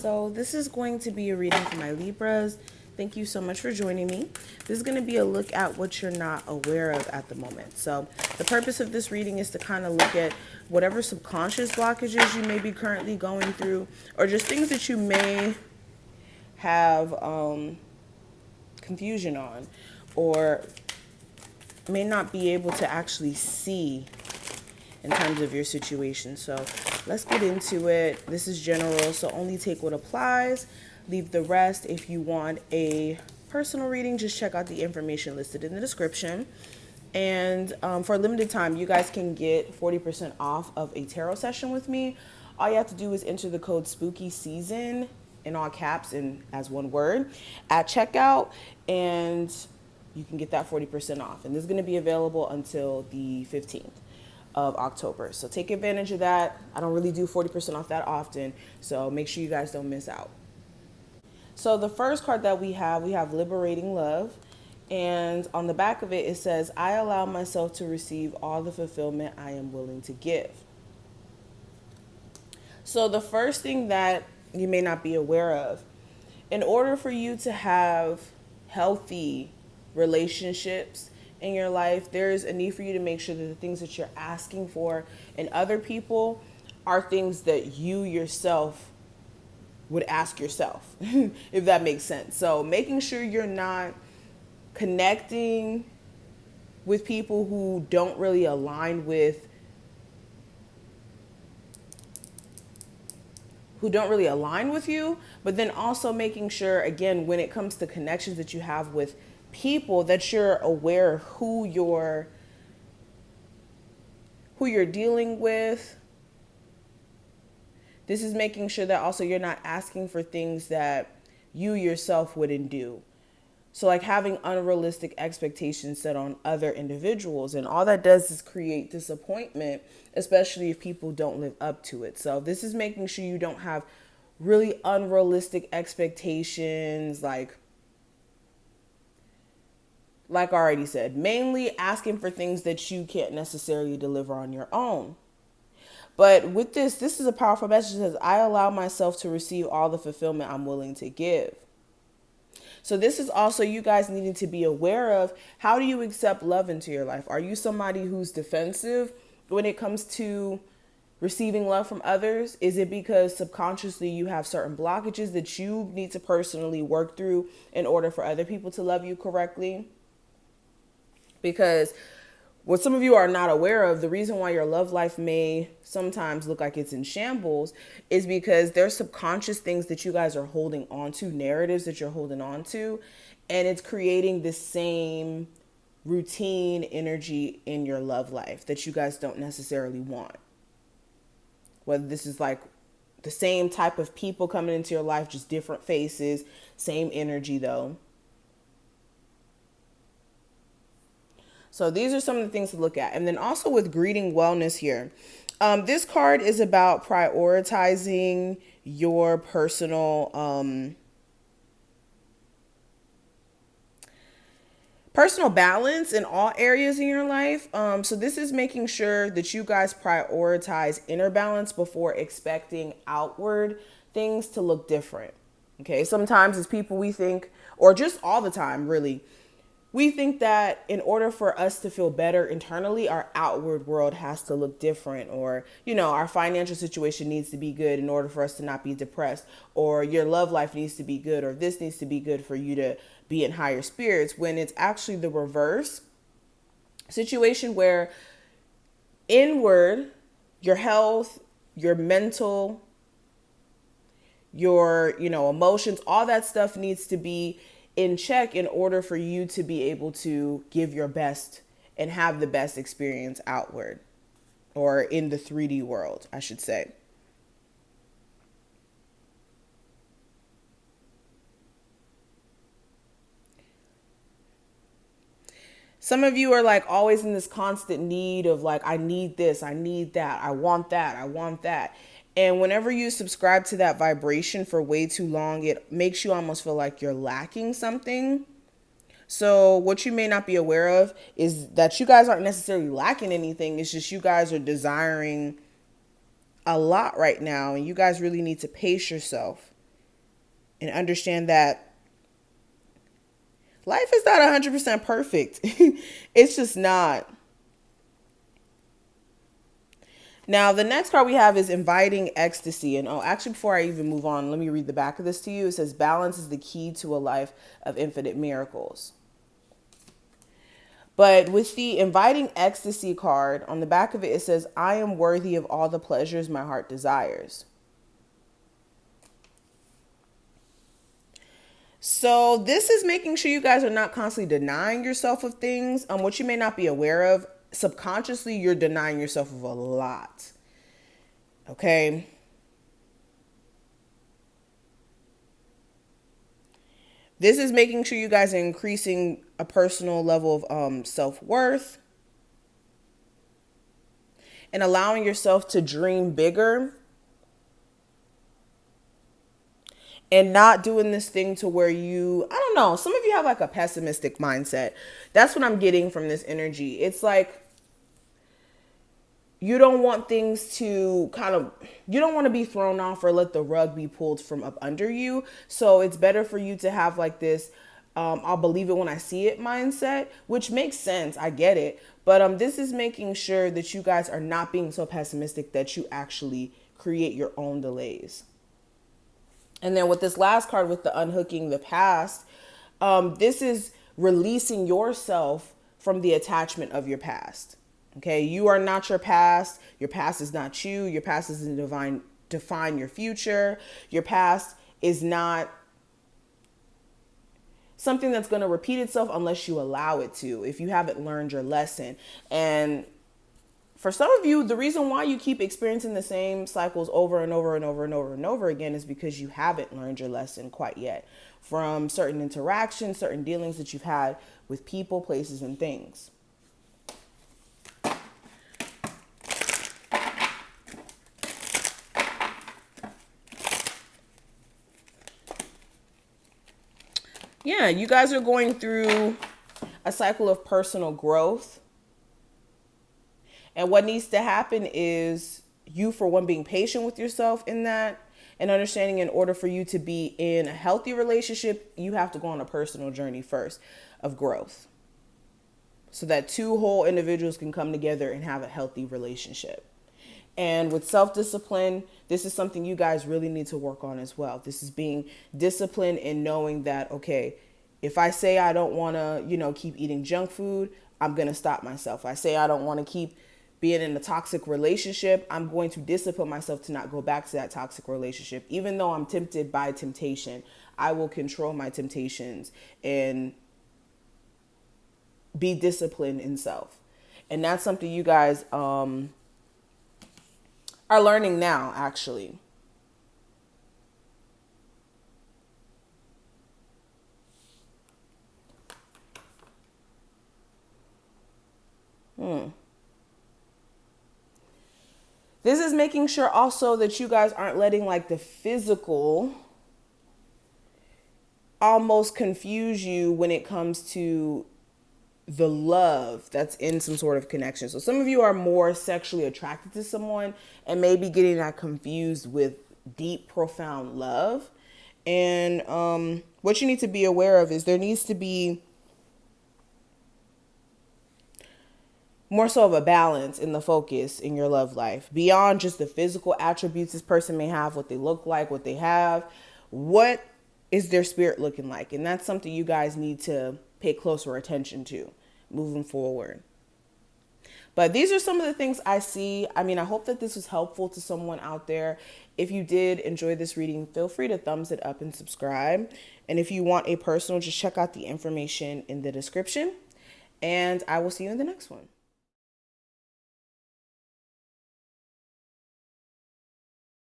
So this is going to be a reading for my Libras. Thank you so much for joining me. This is going to be a look at what you're not aware of at the moment. So the purpose of this reading is to kind of look at whatever subconscious blockages you may be currently going through, or just things that you may have confusion on, or may not be able to actually see in terms of your situation. So let's get into it. This is general, so only take what applies. Leave the rest. If you want a personal reading, just check out the information listed in the description. And for a limited time, you guys can get 40% off of a tarot session with me. All you have to do is enter the code Spooky Season in all caps and as one word at checkout, and you can get that 40% off. And this is going to be available until the 15th of October. So take advantage of that. I don't really do 40% off that often, so make sure you guys don't miss out. So the first card that we have Liberating Love. And on the back of it, it says, I allow myself to receive all the fulfillment I am willing to give. So the first thing that you may not be aware of, in order for you to have healthy relationships in your life, there's a need for you to make sure that the things that you're asking for in other people are things that you yourself would ask yourself, if that makes sense. So making sure you're not connecting with people who don't really align with you, but then also making sure, again, when it comes to connections that you have with people, that you're aware of who you're dealing with. This is making sure that also you're not asking for things that you yourself wouldn't do. So like having unrealistic expectations set on other individuals, and all that does is create disappointment, especially if people don't live up to it. So this is making sure you don't have really unrealistic expectations, like I already said, mainly asking for things that you can't necessarily deliver on your own. But with this is a powerful message that says, I allow myself to receive all the fulfillment I'm willing to give. So this is also you guys needing to be aware of, how do you accept love into your life? Are you somebody who's defensive when it comes to receiving love from others? Is it because subconsciously you have certain blockages that you need to personally work through in order for other people to love you correctly? Because what some of you are not aware of, the reason why your love life may sometimes look like it's in shambles is because there's subconscious things that you guys are holding on to, narratives that you're holding on to, and it's creating the same routine energy in your love life that you guys don't necessarily want. Whether this is like the same type of people coming into your life, just different faces, same energy though. So these are some of the things to look at. And then also with greeting wellness here, this card is about prioritizing your personal balance in all areas in your life. So this is making sure that you guys prioritize inner balance before expecting outward things to look different. Okay, sometimes as people we think, or just all the time really, we think that in order for us to feel better internally, our outward world has to look different, or, you know, our financial situation needs to be good in order for us to not be depressed, or your love life needs to be good, or this needs to be good for you to be in higher spirits, when it's actually the reverse situation, where inward, your health, your mental, your, emotions, all that stuff needs to be in check in order for you to be able to give your best and have the best experience outward, or in the 3D world, I should say. Some of you are like always in this constant need of like, I need this, I need that, I want that, I want that. And whenever you subscribe to that vibration for way too long, it makes you almost feel like you're lacking something. So what you may not be aware of is that you guys aren't necessarily lacking anything. It's just you guys are desiring a lot right now, and you guys really need to pace yourself and understand that life is not 100% perfect. It's just not. Now, the next card we have is inviting ecstasy. And actually, before I even move on, let me read the back of this to you. It says, balance is the key to a life of infinite miracles. But with the inviting ecstasy card, on the back of it, it says, I am worthy of all the pleasures my heart desires. So this is making sure you guys are not constantly denying yourself of things. What you may not be aware of, subconsciously, you're denying yourself of a lot. Okay. This is making sure you guys are increasing a personal level of self-worth and allowing yourself to dream bigger and not doing this thing to where you, I don't know, some of you have like a pessimistic mindset. That's what I'm getting from this energy. It's like you don't want things to you don't want to be thrown off or let the rug be pulled from up under you. So it's better for you to have like this, I'll believe it when I see it mindset, which makes sense. I get it. But this is making sure that you guys are not being so pessimistic that you actually create your own delays. And then with this last card, with the unhooking the past, this is releasing yourself from the attachment of your past. Okay, you are not your past. Your past is not you. Your past doesn't define your future. Your past is not something that's going to repeat itself unless you allow it to, if you haven't learned your lesson. And for some of you, the reason why you keep experiencing the same cycles over and over and over and over and over again is because you haven't learned your lesson quite yet from certain interactions, certain dealings that you've had with people, places, and things. Yeah, you guys are going through a cycle of personal growth. And what needs to happen is you, for one, being patient with yourself in that and understanding in order for you to be in a healthy relationship, you have to go on a personal journey first of growth so that two whole individuals can come together and have a healthy relationship. And with self-discipline, this is something you guys really need to work on as well. This is being disciplined and knowing that, okay, if I say I don't want to, keep eating junk food, I'm going to stop myself. I say I don't want to keep being in a toxic relationship, I'm going to discipline myself to not go back to that toxic relationship. Even though I'm tempted by temptation, I will control my temptations and be disciplined in self. And that's something you guys are learning now, actually. This is making sure also that you guys aren't letting like the physical almost confuse you when it comes to the love that's in some sort of connection. So some of you are more sexually attracted to someone and maybe getting that confused with deep, profound love. And what you need to be aware of is there needs to be more so of a balance in the focus in your love life beyond just the physical attributes this person may have, what they look like, what they have. What is their spirit looking like? And that's something you guys need to pay closer attention to moving forward. But these are some of the things I see. I mean, I hope that this was helpful to someone out there. If you did enjoy this reading, feel free to thumbs it up and subscribe. And if you want a personal, just check out the information in the description. And I will see you in the next one.